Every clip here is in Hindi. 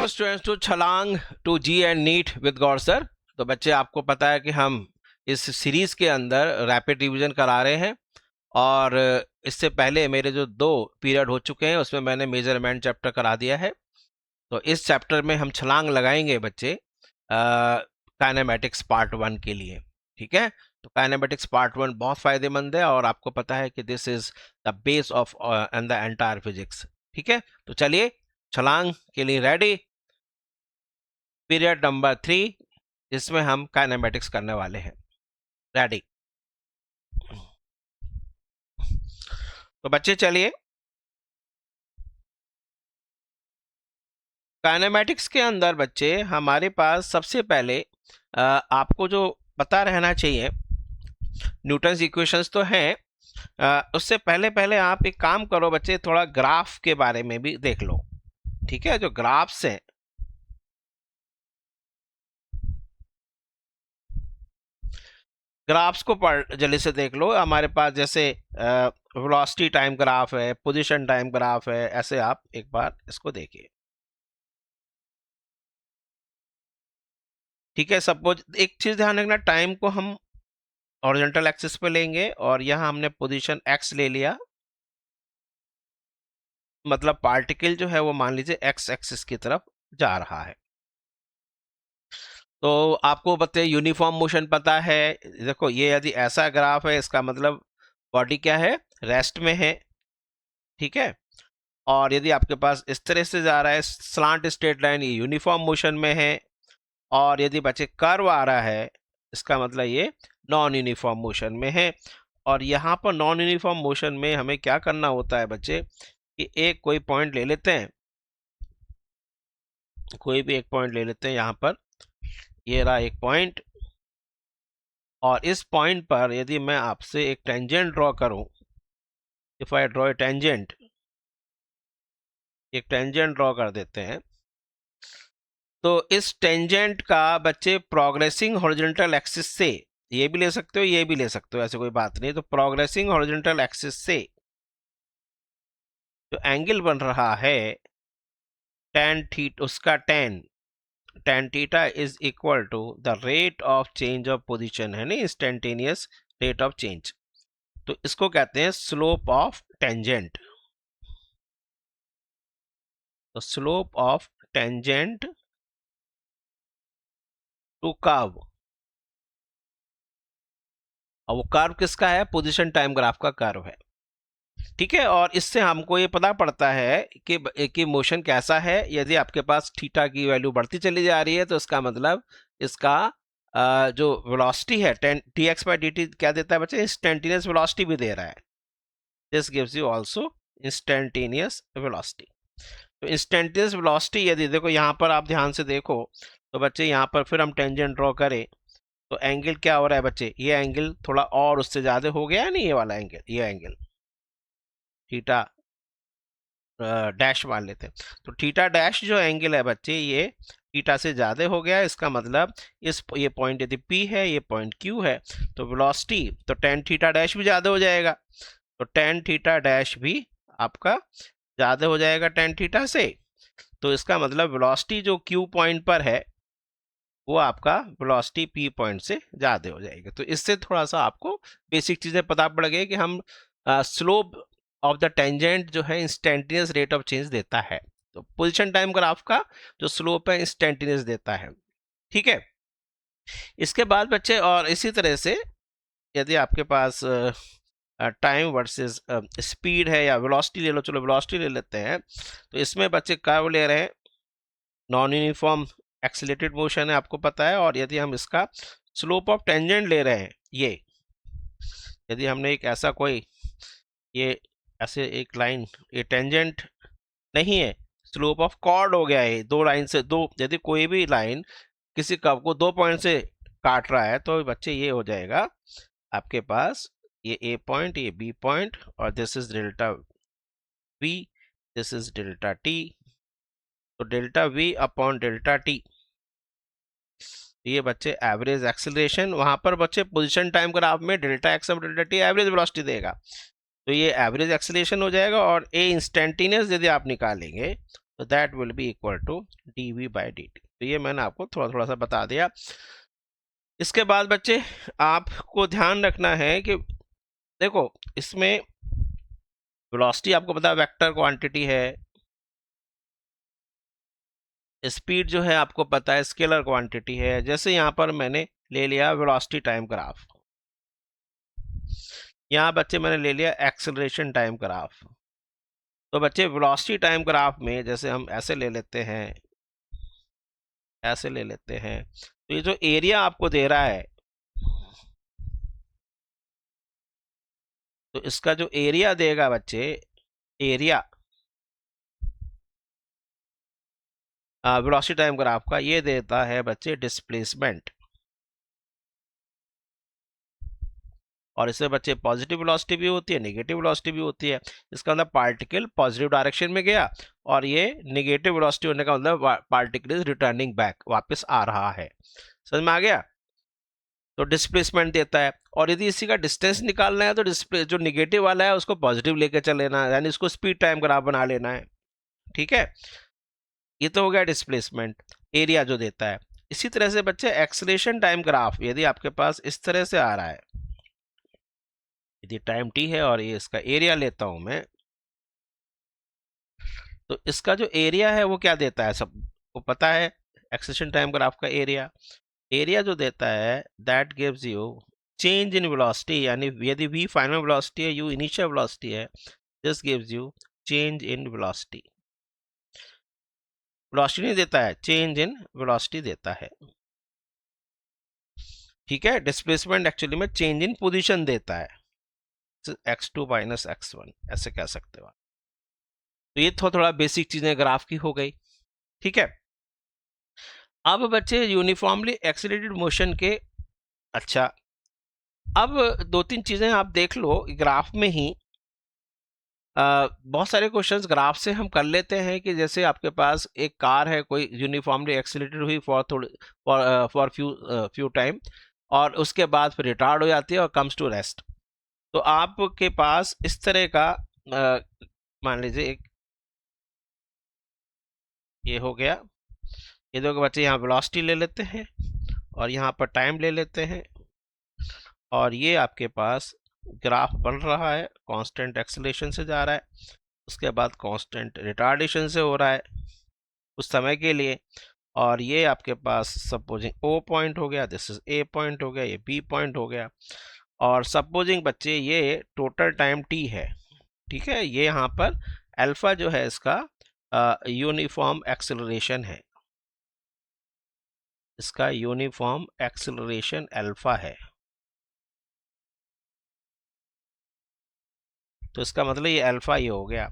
स्टूडेंट्स टू छलांग to JEE and NEET with Gaur sir. तो बच्चे, आपको पता है कि हम इस सीरीज के अंदर रैपिड रिवीजन करा रहे हैं, और इससे पहले मेरे जो 2 पीरियड हो चुके हैं उसमें मैंने मेजरमेंट चैप्टर करा दिया है। तो इस चैप्टर में हम छलांग लगाएंगे बच्चे काइनेमेटिक्स पार्ट 1 के लिए। ठीक है, तो काइनेमेटिक्स पार्ट 1 बहुत फायदेमंद है, और आपको पता है कि this is the base of and the entire physics. ठीक है, तो चलिए छलांग के लिए रेडी। पीरियड नंबर 3, जिसमें हम काइनेमेटिक्स करने वाले हैं। रेडी? तो बच्चे चलिए, काइनेमेटिक्स के अंदर बच्चे हमारे पास सबसे पहले आपको जो पता रहना चाहिए, न्यूटन्स इक्वेशंस तो हैं, उससे पहले पहले आप एक काम करो बच्चे, थोड़ा ग्राफ के बारे में भी देख लो। ठीक है, जो ग्राफ्स हैं, ग्राफ्स को जल्दी से देख लो। हमारे पास जैसे वेलोसिटी टाइम ग्राफ है, पोजीशन टाइम ग्राफ है, ऐसे आप एक बार इसको देखिए। ठीक है, सपोज एक चीज ध्यान रखना, टाइम को हम हॉरिजॉन्टल एक्सिस पे लेंगे, और यहां हमने पोजीशन x ले लिया, मतलब पार्टिकल जो है वो मान लीजिए x एक्सिस की तरफ जा रहा है। तो आपको बताइए, यूनिफॉर्म मोशन पता है। देखो, ये यदि ऐसा ग्राफ है, इसका मतलब बॉडी क्या है, रेस्ट में है। ठीक है, और यदि आपके पास इस तरह से जा रहा है स्लांट स्ट्रेट लाइन, ये यूनिफॉर्म मोशन में है। और यदि बच्चे कर्व आ रहा है, इसका मतलब ये नॉन यूनिफॉर्म मोशन में है। और यहाँ पर नॉन यूनिफॉर्म मोशन में हमें क्या करना होता है बच्चे, कि एक कोई पॉइंट ले लेते हैं, कोई भी एक पॉइंट ले लेते हैं। यहाँ पर ये रहा एक पॉइंट, और इस पॉइंट पर यदि मैं आपसे एक टेंजेंट ड्रॉ करूं, if I draw a tangent, एक टेंजेंट ड्रॉ कर देते हैं, तो इस टेंजेंट का बच्चे प्रोग्रेसिंग हॉरिजॉन्टल एक्सिस से, ये भी ले सकते हो, ये भी ले सकते हो, ऐसे कोई बात नहीं। तो प्रोग्रेसिंग हॉरिजॉन्टल एक्सिस से जो एंगल बन रहा है tan थीटा, उसका tan theta is equal to the rate of change of position, है ना, इंस्टेंटेनियस रेट ऑफ चेंज। तो इसको कहते हैं स्लोप ऑफ टेंजेंट। तो slope of tangent to curve, और वो कर्व किसका है, पोजीशन टाइम ग्राफ का कर्व है। ठीक है, और इससे हमको ये पता पड़ता है कि मोशन कैसा है। यदि आपके पास थीटा की वैल्यू बढ़ती चली जा रही है, तो इसका मतलब इसका जो वेलोसिटी है, dx by dt क्या देता है बच्चे, इंस्टेंटेनियस वेलोसिटी भी दे रहा है। This gives you also instantaneous velocity. तो इंस्टेंटेनियस वेलोसिटी, यदि देखो यहाँ पर आप ध्यान से देखो, तो बच्चे यहाँ पर फिर हम टेंजेंट ड्रॉ करें, तो एंगल क्या हो रहा है बच्चे, ये एंगल थोड़ा और उससे ज्यादा हो गया है नहीं, ये वाला एंगल, ये एंगल थीटा डैश मान लेते हैं। तो थीटा डैश जो एंगल है बच्चे, ये थीटा से ज्यादा हो गया है। इसका मतलब ये पॉइंट यदि P है, ये पॉइंट Q है, तो वेलोसिटी, तो tan थीटा डैश भी ज्यादा हो जाएगा। तो tan थीटा डैश भी आपका ज्यादा हो जाएगा tan थीटा से। तो इसका मतलब वेलोसिटी जो Q पॉइंट पर है, वो आपका वेलोसिटी P पॉइंट से ज्यादा हो जाएगा। तो इससे थोड़ा सा आपको बेसिक चीजें पता पड़ गई कि हम स्लोप ऑफ द टेंजेंट जो है इंस्टेंटेनियस रेट ऑफ चेंज देता है। तो पोजीशन टाइम ग्राफ का जो स्लोप है इंस्टेंटेनियस देता है। ठीक है, इसके बाद बच्चे, और इसी तरह से यदि आपके पास टाइम वर्सेस स्पीड है, या वेलोसिटी ले लो, चलो वेलोसिटी ले लेते हैं। तो इसमें बच्चे कर्व ले रहे हैं, नॉन यूनिफॉर्म एक्सीलरेटेड मोशन है, आपको पता है। और यदि हम इसका स्लोप ऑफ टेंजेंट ले रहे हैं, ये यदि हमने एक ऐसा कोई, ये ऐसे एक लाइन, ये टेंजेंट नहीं है, स्लोप ऑफ कॉर्ड हो गया है, दो लाइन से, दो, यदि कोई भी लाइन किसी कर्व को 2 पॉइंट से काट रहा है तो बच्चे ये हो जाएगा आपके पास, ये ए पॉइंट, ये बी पॉइंट, और this is delta v, this is delta t. तो delta v upon delta t, ये बच्चे एवरेज एक्सेलरेशन, वहां पर बच्चे पोजीशन टाइम ग्राफ में डेल्टा एक्स और डेल्टा टी एवरेज वेलोसिटी देगा, तो ये एवरेज एक्सेलरेशन हो जाएगा। और ए इंस्टेंटेनियस यदि आप निकालेंगे तो that will be equal to D V by D T. तो ये मैंने आपको थोड़ा थोड़ा सा बता दिया। इसके बाद बच्चे आपको ध्यान रखना है कि देखो इसमें वेलोसिटी आपको पता है वेक्टर क्वांटिटी है, स्पीड जो है आपको पता है स्केलर क्वांटिटी है। जैसे यहाँ पर मैंने ले लिया वेलोसिटी टाइम ग्राफ, यहाँ बच्चे मैंने ले लिया एक्सेलरेशन टाइम ग्राफ। तो बच्चे वेलोसिटी टाइम ग्राफ में जैसे हम ऐसे ले लेते हैं, ऐसे ले लेते हैं, तो ये जो एरिया आपको दे रहा है, तो इसका जो एरिया देगा बच्चे, एरिया वेलोसिटी टाइम ग्राफ का, ये देता है बच्चे डिस्प्लेसमेंट। और इससे बच्चे पॉजिटिव वेलोसिटी भी होती है, नेगेटिव वेलोसिटी भी होती है। इसका मतलब पार्टिकल पॉजिटिव डायरेक्शन में गया, और ये नेगेटिव वेलोसिटी होने का मतलब पार्टिकल इज रिटर्निंग बैक, वापस आ रहा है। समझ में आ गया? तो डिस्प्लेसमेंट देता है। और यदि इसी का डिस्टेंस निकालना है तो डिस्प्ले जो निगेटिव वाला है उसको पॉजिटिव लेके चल लेना है, यानी इसको स्पीड टाइम ग्राफ बना लेना है। ठीक है, ये तो हो गया डिस्प्लेसमेंट, एरिया जो देता है। इसी तरह से बच्चे एक्सेलरेशन टाइम ग्राफ यदि आपके पास इस तरह से आ रहा है, यदि टाइम टी है और ये इसका एरिया लेता हूं मैं, तो इसका जो एरिया है वो क्या देता है, सबको पता है एक्सेलरेशन टाइम ग्राफ का एरिया। एरिया जो देता है that gives you change in velocity, यानी यदि v फाइनल वेलोसिटी है, u इनिशियल वेलोसिटी है, this gives you change in velocity. Velocity नहीं देता है, चेंज इन वेलोसिटी देता है। ठीक है, डिस्प्लेसमेंट एक्चुअली में चेंज इन पोजीशन देता है, x2 माइनस x1 ऐसे कह सकते हो आप। तो ये थोड़ा बेसिक चीजें ग्राफ की हो गई। ठीक है, अब बच्चे यूनिफॉर्मली एक्सीलरेटेड मोशन के, अच्छा अब दो तीन चीजें आप देख लो ग्राफ में ही। बहुत सारे क्वेश्चंस ग्राफ से हम कर लेते हैं कि जैसे आपके पास एक कार है, कोई यूनिफॉर्मली एक्सीलरेटेड हुई फॉर फ्यू टाइम, और उसके बाद फिर रिटार्ड हो जाती है और कम्स टू रेस्ट। तो आपके पास इस तरह का मान लीजिए एक ये हो गया, ये दो बच्चे यहाँ वेलोसिटी ले लेते हैं और यहाँ पर टाइम ले लेते हैं, और ये आपके पास ग्राफ बन रहा है, कांस्टेंट एक्सेलरेशन से जा रहा है, उसके बाद कांस्टेंट रिटार्डेशन से हो रहा है उस समय के लिए। और ये आपके पास सपोजिंग ओ पॉइंट हो गया, दिस इज ए पॉइंट हो गया, ये बी पॉइंट हो गया, और सपोजिंग बच्चे ये टोटल टाइम टी है। ठीक है, ये यहाँ पर अल्फा जो है इसका यूनिफॉर्म एक्सेलरेशन है, इसका यूनिफॉर्म एक्सेलरेशन अल्फा है। तो इसका मतलब ये अल्फा ये हो गया।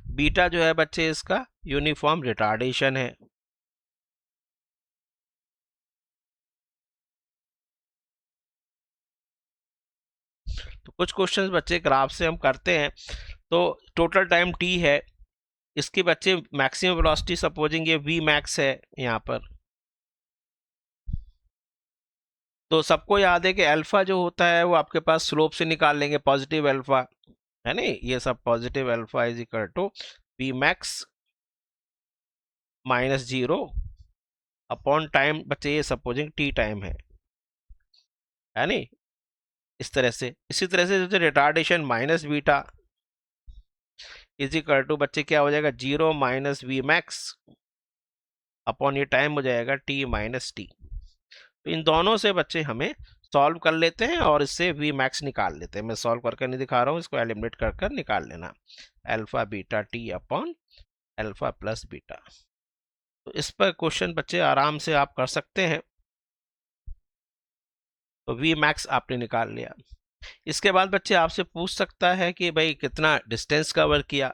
बीटा जो है बच्चे इसका यूनिफॉर्म रिटार्डेशन है। तो कुछ क्वेश्चंस बच्चे ग्राफ से हम करते हैं। तो टोटल टाइम टी है, इसकी बच्चे मैक्सिमम वेलोसिटी सपोजिंग ये वी मैक्स है यहाँ पर। तो सबको याद है कि अल्फा जो होता है वो आपके पास स्लोप से निकाल लेंगे, पॉजिटिव अल्फा है नहीं, ये सब positive alpha is equal to V max minus 0 upon time, बच्चे ये सपोजिंग टी टाइम है नहीं, इस तरह से। इसी तरह से जो retardation minus beta is equal to बच्चे क्या हो जाएगा, 0 माइनस वी मैक्स अपॉन ये टाइम हो जाएगा टी माइनस टी। तो इन दोनों से बच्चे हमें सॉल्व कर लेते हैं और इससे वी मैक्स निकाल लेते हैं। मैं सॉल्व करके नहीं दिखा रहा हूँ, इसको एलिमिनेट कर कर निकाल लेना, alpha beta t upon alpha plus beta. तो इस पर क्वेश्चन बच्चे आराम से आप कर सकते हैं। तो वी मैक्स आपने निकाल लिया। इसके बाद बच्चे आपसे पूछ सकता है कि भाई कितना डिस्टेंस कवर किया,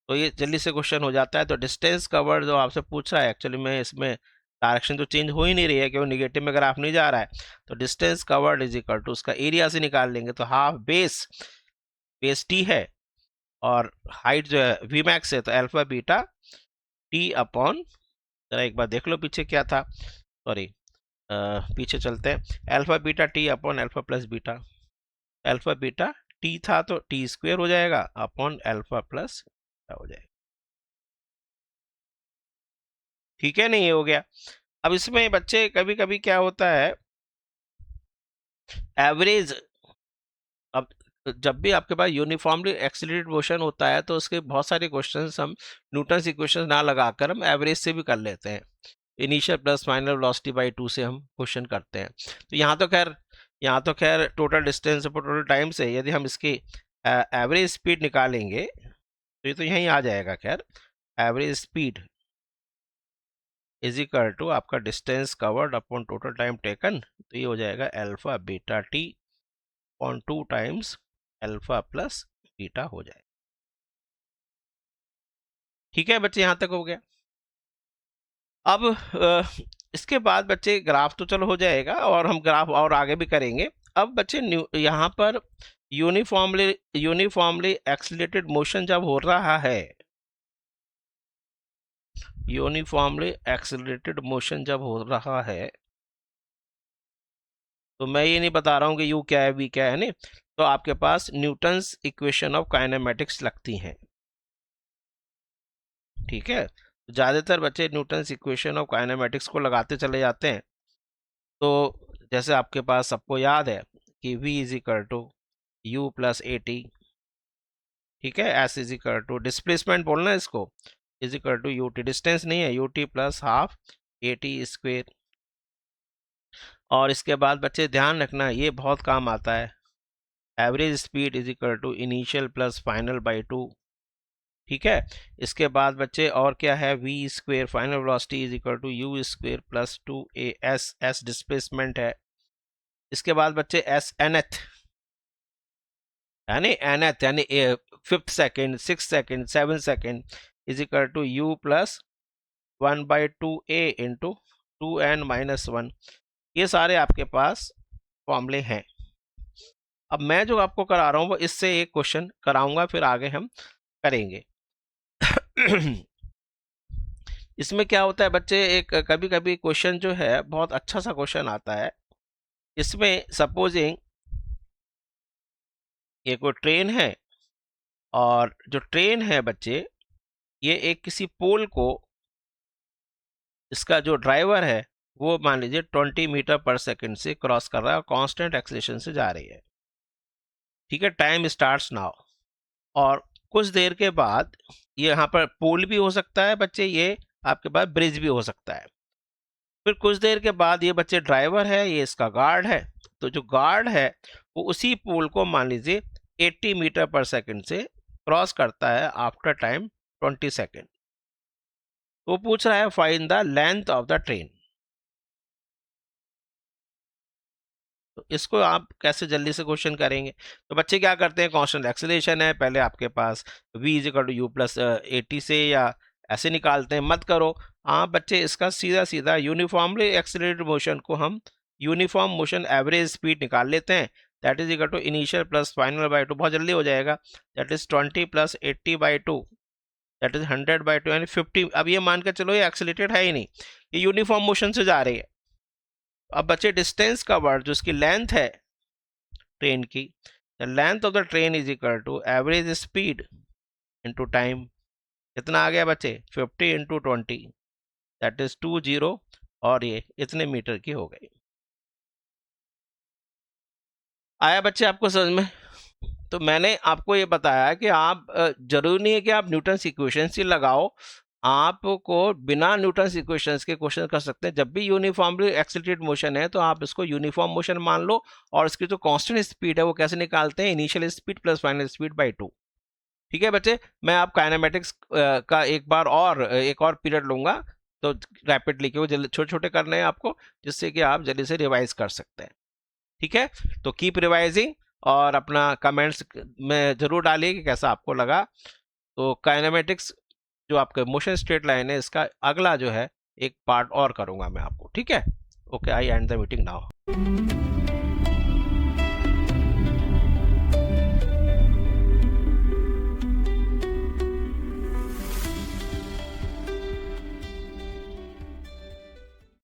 तो ये जल्दी से क्वेश्चन हो जाता है। तो डिस्टेंस कवर्ड जो आपसे पूछ रहा है, एक्चुअली में इसमें डायरेक्शन तो चेंज हो ही नहीं रही है क्योंकि निगेटिव में ग्राफ नहीं जा रहा है। तो distance covered is equal to उसका एरिया से निकाल लेंगे, तो हाफ बेस, बेस टी है और हाइट जो है वी मैक्स है, तो अल्फा बीटा टी अपॉन, जरा एक बार देख लो पीछे क्या था, सॉरी पीछे चलते हैं, alpha beta t upon alpha plus beta, alpha beta T था तो टी स्क्वेयर हो जाएगा अपॉन अल्फा प्लस हो जाएगा। ठीक है, नहीं ये हो गया। अब इसमें बच्चे कभी कभी क्या होता है, एवरेज, अब जब भी आपके पास यूनिफॉर्मली एक्सीलरेटेड मोशन होता है तो उसके बहुत सारे क्वेश्चंस हम न्यूटन्स इक्वेशन ना लगाकर हम एवरेज से भी कर लेते हैं। Initial plus final velocity by 2 से हम क्वेश्चन करते हैं। तो यहाँ तो खैर टोटल डिस्टेंस और टोटल टाइम से यदि हम इसकी एवरेज स्पीड निकालेंगे तो ये तो यहीं आ जाएगा। खैर average speed is equal to आपका distance covered upon total time taken, तो ये हो जाएगा alpha beta t upon 2 times alpha plus beta हो जाएगा। ठीक है बच्चे, यहाँ तक हो गया। अब इसके बाद बच्चे ग्राफ तो चलो हो जाएगा और हम ग्राफ और आगे भी करेंगे। अब बच्चे यहाँ पर यूनिफॉर्मली एक्सीलरेटेड मोशन जब हो रहा है, यूनिफॉर्मली एक्सीलरेटेड मोशन जब हो रहा है, तो मैं ये नहीं बता रहा हूँ कि यू क्या है वी क्या है, नहीं, तो आपके पास न्यूटन्स इक्वेशन ऑफ काइनेमेटिक्स लगती हैं। ठीक है, ज़्यादातर बच्चे न्यूटन्स इक्वेशन ऑफ काइनेमेटिक्स को लगाते चले जाते हैं। तो जैसे आपके पास सबको याद है कि v is equal to U plus A T, ठीक है, S is equal to displacement बोलना है इसको, is equal to U T, distance नहीं है, U T plus half A T square. और इसके बाद बच्चे ध्यान रखना ये बहुत काम आता है, average speed is equal to initial plus final by 2। ठीक है, इसके बाद बच्चे और क्या है, V square final velocity is equal to U square plus 2 S, S displacement है। इसके बाद बच्चे एस एनथ यानी nth यानी 5th second 6th second 7th second is equal to U plus 1/2a into 2n-1। ये सारे आपके पास फॉर्मूले हैं। अब मैं जो आपको करा रहा हूँ वो इससे एक क्वेश्चन कराऊंगा, फिर आगे हम करेंगे। इसमें क्या होता है बच्चे, एक कभी कभी क्वेश्चन जो है बहुत अच्छा सा क्वेश्चन आता है। इसमें सपोजिंग ये कोई ट्रेन है और जो ट्रेन है बच्चे ये एक किसी पोल को, इसका जो ड्राइवर है वो मान लीजिए 20 मीटर पर सेकंड से क्रॉस कर रहा है और कांस्टेंट एक्सेलरेशन से जा रही है। ठीक है, टाइम स्टार्ट्स नाउ। और कुछ देर के बाद ये यहाँ पर पोल भी हो सकता है बच्चे, ये आपके पास ब्रिज भी हो सकता है। फिर कुछ देर के बाद ये बच्चे ड्राइवर है, ये इसका गार्ड है, तो जो गार्ड है वो उसी पोल को मान लीजिए 80 मीटर पर सेकंड से क्रॉस करता है आफ्टर टाइम 20 सेकंड। वो पूछ रहा है find the length of the train. तो इसको आप कैसे जल्दी से क्वेश्चन करेंगे, तो बच्चे क्या करते हैं, कांस्टेंट एक्सेलरेशन है, पहले आपके पास v is equal to U plus 80 से या ऐसे निकालते हैं, मत करो। हाँ बच्चे, इसका सीधा सीधा यूनिफॉर्मली एक्सेलरेटेड मोशन को हम यूनिफॉर्म मोशन एवरेज स्पीड निकाल लेते हैं, that is equal to initial plus final by 2, बहुत जल्दी हो जाएगा, that is 20 plus 80 by 2, that is 100 by 2 यानी 50। अब ये मान कर चलो ये एक्सेलरेटेड है ही नहीं, ये यूनिफॉर्म मोशन से जा रही है। अब बच्चे डिस्टेंस का वर्ड जो इसकी लेंथ है ट्रेन की, the length of the train is equal to average speed into time. कितना आ गया बच्चे, 50 इंटू 20, दैट इज 20, और ये इतने मीटर की हो गई। आया बच्चे आपको समझ में? तो मैंने आपको ये बताया कि आप जरूरी नहीं है कि आप न्यूटन्स इक्वेशंस ही लगाओ, आपको बिना न्यूटन्स इक्वेशंस के क्वेश्चन कर सकते हैं। जब भी यूनिफॉर्मली एक्सीलरेटेड मोशन है तो आप इसको यूनिफॉर्म मोशन मान लो, और इसकी जो कांस्टेंट स्पीड है वो कैसे निकालते हैं, initial speed plus final speed by 2। ठीक है बच्चे, मैं आप काइनेमेटिक्स का एक और पीरियड लूंगा, तो रैपिडली क्यों जल्दी छोटे छोटे करने हैं आपको, जिससे कि आप जल्दी से रिवाइज कर सकते हैं। ठीक है, तो कीप रिवाइजिंग और अपना कमेंट्स में जरूर डालिए कि कैसा आपको लगा। तो काइनेमेटिक्स जो आपका मोशन स्ट्रेट लाइन है, इसका अगला जो है एक पार्ट और करूंगा मैं आपको, ठीक है। Okay, I and the meeting now.